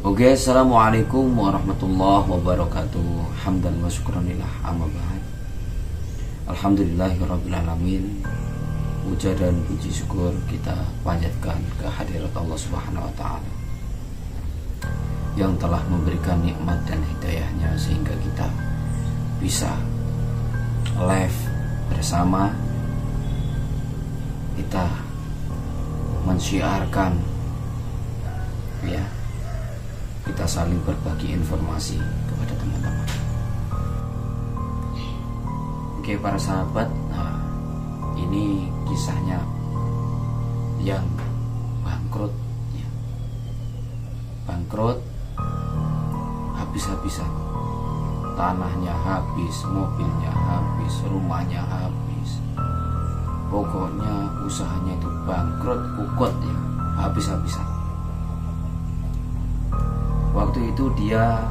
Oke, assalamualaikum warahmatullahi wabarakatuh. Hamdan wa syukranillah, amma ba'd. Alhamdulillahirabbil alamin. Puja dan puji syukur kita panjatkan ke hadirat Allah Subhanahu wa taala yang telah memberikan nikmat dan hidayahnya sehingga kita bisa live bersama, kita mensyiarkan, ya, kita saling berbagi informasi kepada teman-teman. Oke para sahabat, nah ini kisahnya yang bangkrut, ya. Bangkrut habis-habisan, tanahnya habis, mobilnya habis, rumahnya habis, pokoknya usahanya itu bangkrut, kukut, ya, habis-habisan. Waktu itu dia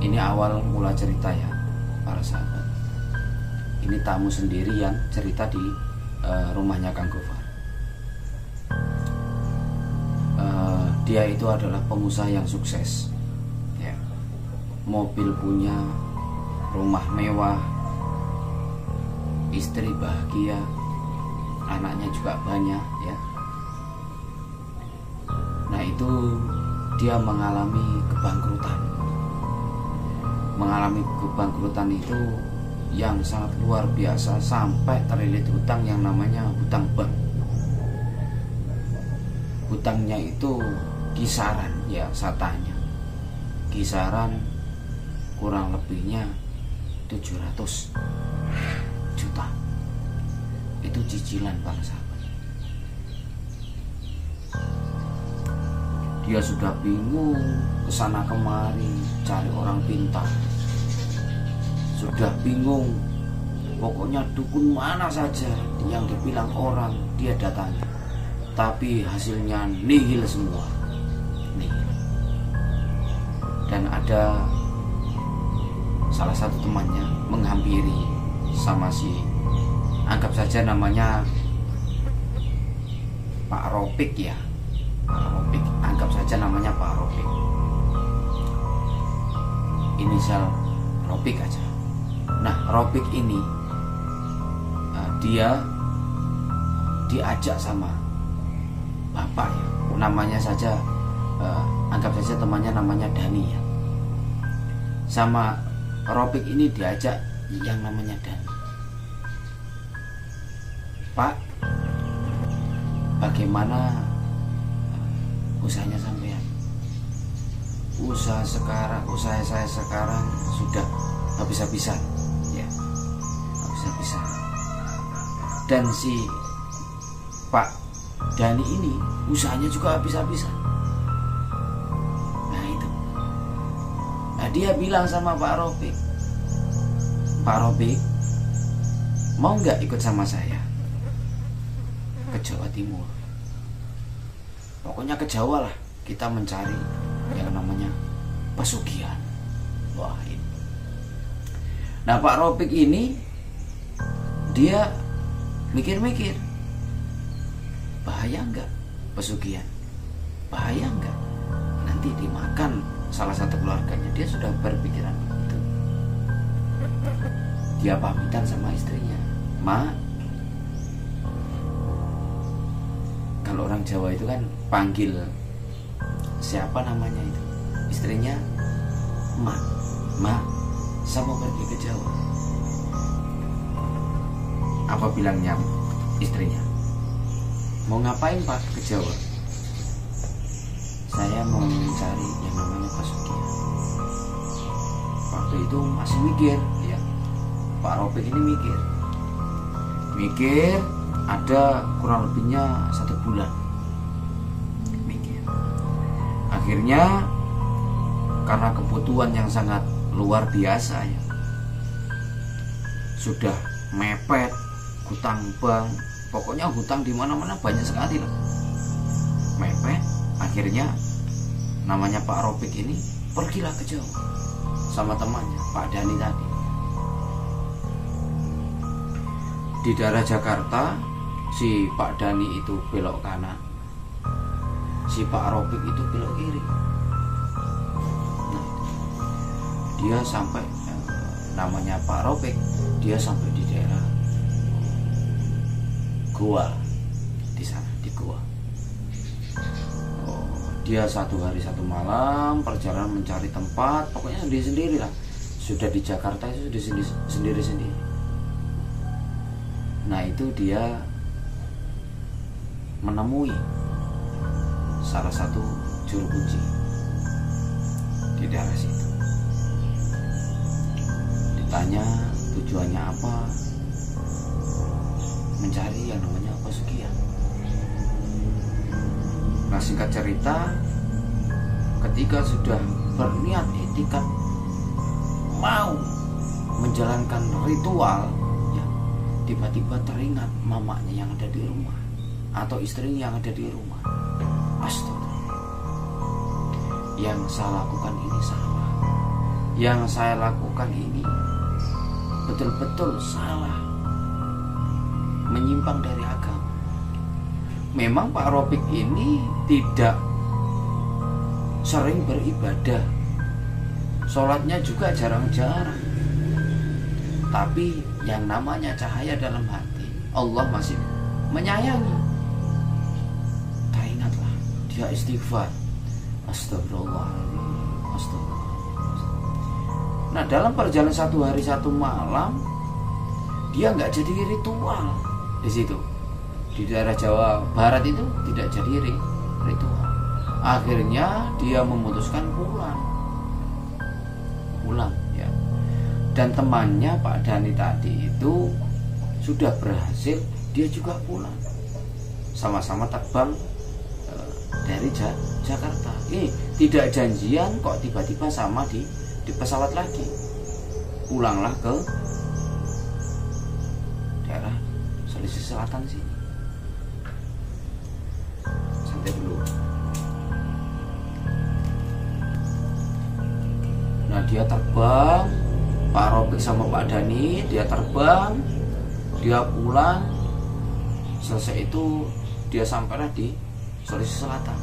ini awal mula cerita, ya para sahabat. Ini tamu sendiri yang cerita di rumahnya Kang Gofar. Dia itu adalah pengusaha yang sukses, ya. Mobil punya, rumah mewah, istri bahagia, anaknya juga banyak, ya. Nah itu dia mengalami kebangkrutan. Mengalami kebangkrutan itu yang sangat luar biasa, sampai terlilit hutang yang namanya hutang bank. Hutangnya itu kisaran, ya saya tanya, kisaran kurang lebihnya 700 juta. Itu cicilan para sahabat. Dia sudah bingung kesana kemari cari orang pintar, sudah bingung, pokoknya dukun mana saja yang dibilang orang dia datangi, tapi hasilnya nihil semua, nihil. Dan ada salah satu temannya menghampiri sama si, anggap saja namanya Pak Ropik, ya, Pak Ropik, anggap saja namanya Pak Ropik, inisial Ropik aja. Nah Ropik ini dia diajak sama bapak, ya, namanya saja anggap saja temannya namanya Dani, ya. Sama Ropik ini diajak yang namanya Dani. Pak, bagaimana usahanya sampean? Usaha saya sekarang sudah habis-habisan, ya, habis-habisan. Dan si Pak Dani ini usahanya juga habis-habisan. Nah itu, nah dia bilang sama Pak Ropik, Pak Ropik, mau nggak ikut sama saya ke Jawa Timur? Pokoknya ke Jawa lah, kita mencari yang namanya pesugihan. Wah ini. Nah Pak Ropik ini dia mikir-mikir, bahaya nggak pesugihan? Bahaya nggak nanti dimakan salah satu keluarganya? Dia sudah berpikiran begitu. Dia pamitan sama istrinya, Ma, kalau orang Jawa itu kan panggil siapa namanya itu, istrinya Ma, saya mau pergi ke Jawa. Apa bilangnya istrinya? Mau ngapain Pak ke Jawa? Saya mau mencari yang namanya pesugihan. Waktu itu masih mikir, ya, Pak Ropik ini mikir ada kurang lebihnya 1 bulan mikir. Akhirnya karena kebutuhan yang sangat luar biasa, ya, sudah mepet, hutang bank, pokoknya hutang di mana-mana banyak sekali lah, mepet. Akhirnya namanya Pak Ropik ini pergilah ke Jawa sama temannya Pak Dani tadi. Di daerah Jakarta si Pak Dani itu belok kanan, si Pak Robik itu belok kiri. Nah, dia sampai namanya Pak Robik, dia sampai di daerah gua, di sana di gua. Dia 1 hari 1 malam perjalanan mencari tempat, pokoknya sendiri lah. Sudah di Jakarta itu sudah sendiri. Nah itu dia menemui salah satu juru kunci di daerah situ. Ditanya tujuannya apa, mencari yang namanya pesugihan. Nah singkat cerita, ketika sudah berniat etikat mau menjalankan ritual, ya, tiba-tiba teringat mamanya yang ada di rumah atau istrinya yang ada di rumah. Astaga, yang saya lakukan ini salah, yang saya lakukan ini betul-betul salah, menyimpang dari agama. Memang Pak Robik ini tidak sering beribadah, sholatnya juga jarang-jarang, tapi yang namanya cahaya dalam hati, Allah masih menyayangi. Teringatlah, dia istighfar, astagfirullahaladzim, astagfirullah. Nah dalam perjalanan 1 hari 1 malam, dia nggak jadi ritual di situ. Di daerah Jawa Barat itu tidak jadi ritual. Akhirnya dia memutuskan pulang ya. Dan temannya Pak Dhani tadi itu sudah berhasil, dia juga pulang. Sama-sama terbang dari Jakarta. Ini tidak janjian kok tiba-tiba sama di pesawat lagi. Pulanglah ke daerah Sulawesi Selatan sini. Dulu. Nah dia terbang, Pak Robik sama Pak Dhani, dia terbang, dia pulang. Selesai itu dia sampailah di Sulawesi Selatan.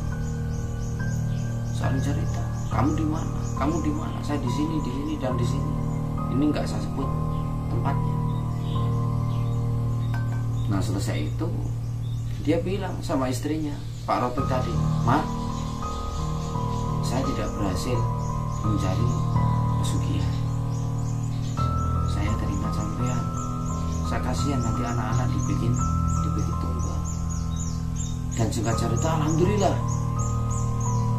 Saling cerita, kamu di mana? Kamu di mana? Saya di sini dan di sini. Ini nggak saya sebut tempatnya. Nah selesai itu dia bilang sama istrinya, Pak Robik tadi, "Ma, saya tidak berhasil mencari pesugihan. Saya teringat sampean. Saya kasihan nanti anak-anak dibikin tumbal." Dan singkat cerita, alhamdulillah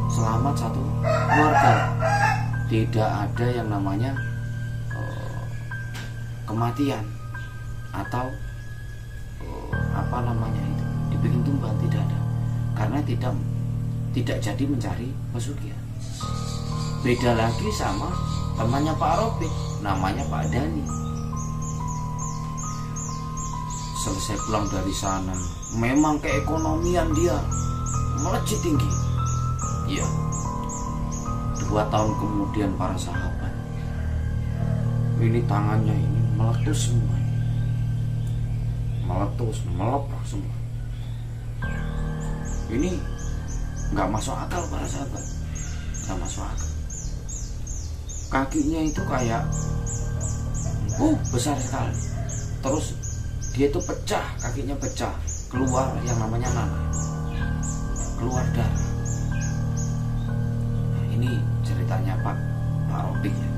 selamat satu keluarga. Tidak ada yang namanya kematian atau apa namanya itu dibikin tumbal, tidak ada. Karena tidak jadi mencari pesugihan. Beda lagi sama temannya Pak Robik, namanya Pak Dhani. Selesai pulang dari sana, memang keekonomian dia melejit tinggi. Iya. 2 tahun kemudian para sahabat, ini tangannya ini meletus semua, melepuh semua. Ini nggak masuk akal para sahabat, nggak masuk akal. Kakinya itu kayak besar sekali. Terus dia itu pecah, kakinya pecah, keluar yang namanya nanah, keluar darah. Nah, ini ceritanya Pak Robik ya.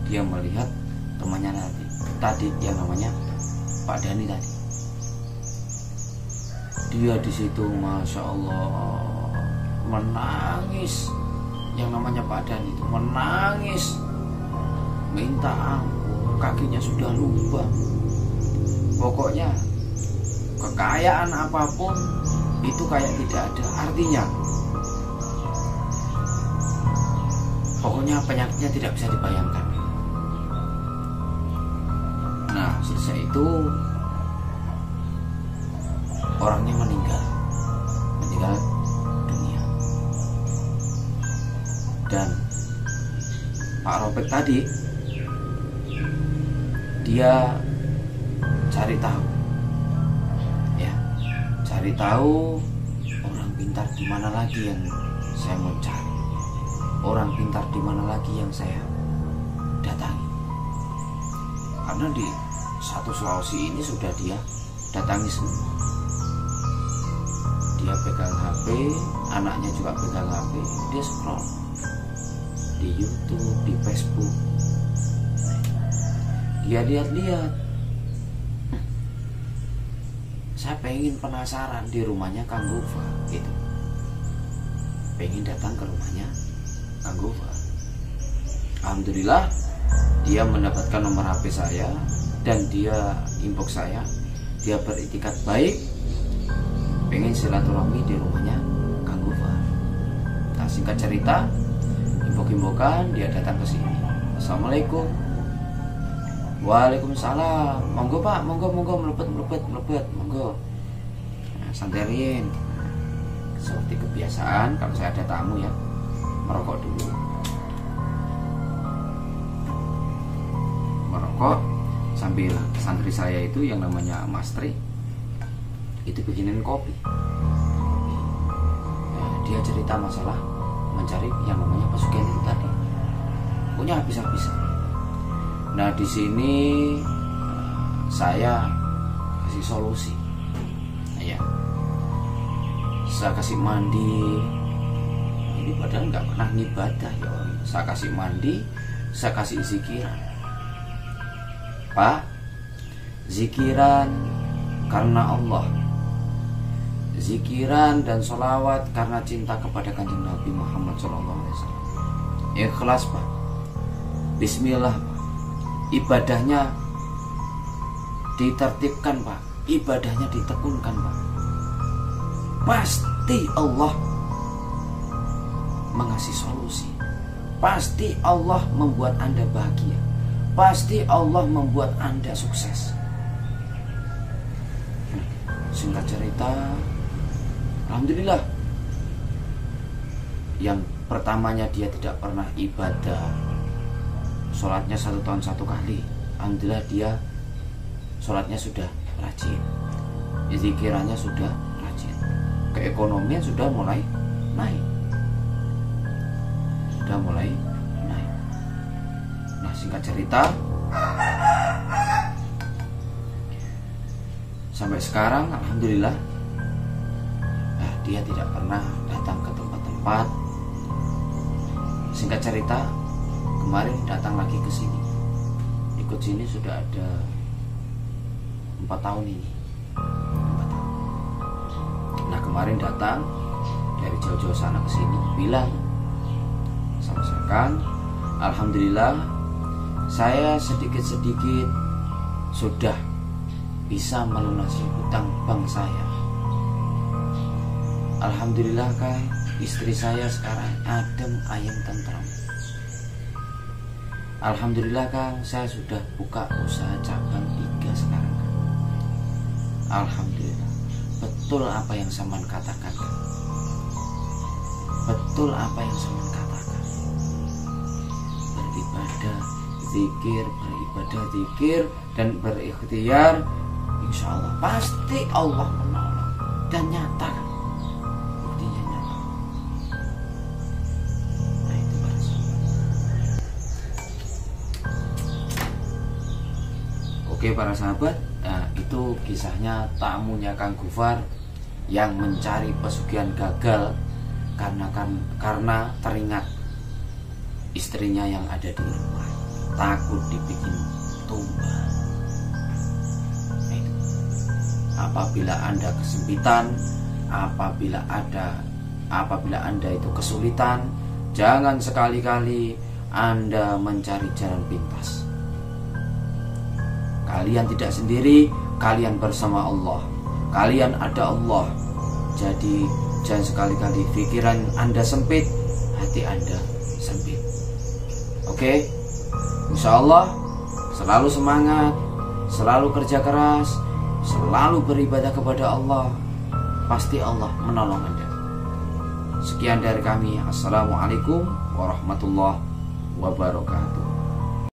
Dia melihat temannya tadi yang namanya Pak Dhani tadi. Dia di situ masya Allah menangis. Yang namanya Pak Dhani itu menangis, minta ampun, kakinya sudah lubang. Pokoknya kekayaan apapun itu kayak tidak ada artinya. Pokoknya penyakitnya tidak bisa dibayangkan. Nah selesai itu orangnya meninggal dunia. Dan Pak Robik tadi dia cari tahu orang pintar di mana lagi yang saya mau cari? Orang pintar di mana lagi yang saya datangi? Karena di satu Sulawesi ini sudah dia datangi semua. Dia pegang HP, anaknya juga pegang HP, dia scroll di YouTube, di Facebook, dia lihat-lihat. Saya pengen penasaran di rumahnya Kang Gofar gitu, pengen datang ke rumahnya Kang Gofar. Alhamdulillah dia mendapatkan nomor HP saya dan dia inbox saya, dia beritikat baik pengen silaturahmi di rumahnya Kang Gofar. Nah, singkat cerita, imbok-imbokan dia datang ke sini. Assalamualaikum. Waalaikumsalam. Monggo Pak, monggo melepet, monggo. Nah, santerin. Seperti kebiasaan kalau saya ada tamu ya, merokok dulu. Merokok sambil santri saya itu yang namanya Mas Tri itu bikinin kopi. Nah, dia cerita masalah mencari yang namanya pesugihan itu tadi, punya habis-habisan. Nah, di sini saya kasih solusi. Ya, saya kasih mandi. Ini padahal nggak pernah ngibadah ya. Saya kasih mandi, saya kasih zikiran. Pak, zikiran karena Allah, zikiran dan sholawat karena cinta kepada Kanjeng Nabi Muhammad SAW. Ikhlas Pak, Bismillah Pak. Ibadahnya ditertibkan Pak, ibadahnya ditekunkan Pak. Pasti Allah mengasih solusi. Pasti Allah membuat Anda bahagia. Pasti Allah membuat Anda sukses. Singkat cerita, alhamdulillah, yang pertamanya dia tidak pernah ibadah, sholatnya 1 tahun 1 kali. Alhamdulillah dia sholatnya sudah rajin, zikirannya sudah rajin, keekonomian sudah mulai naik. Nah, singkat cerita, sampai sekarang alhamdulillah, dia tidak pernah datang ke tempat-tempat. Singkat cerita, kemarin datang lagi ke sini. Ikut sini sudah ada 4 tahun ini. 4 tahun. Nah, kemarin datang dari jauh-jauh sana ke sini, bilang sama saya, Kang, alhamdulillah saya sedikit-sedikit sudah bisa melunasi hutang bank saya. Alhamdulillah Kang, istri saya sekarang adem, ayem, tentram. Alhamdulillah Kang, saya sudah buka usaha cabang 3 sekarang Kang. Alhamdulillah. Betul apa yang Saman katakan Kang. Betul apa yang Saman katakan. Beribadah zikir dan berikhtiar, insya Allah pasti Allah menolong. Dan nyata Kang, buktinya nyata. Nah, itu para sahabat. Oke para sahabat, nah, itu kisahnya tamunya Kang Gofar yang mencari pesugihan gagal karena teringat istrinya yang ada di rumah, takut dibikin tumbal. Apabila Anda kesempitan, apabila Anda itu kesulitan, jangan sekali-kali Anda mencari jalan pintas. Kalian tidak sendiri, kalian bersama Allah. Kalian ada Allah. Jadi jangan sekali-kali pikiran Anda sempit, hati Anda sempit. Oke? Insya Allah selalu semangat, selalu kerja keras, selalu beribadah kepada Allah. Pasti Allah menolong Anda. Sekian dari kami. Assalamualaikum warahmatullahi wabarakatuh.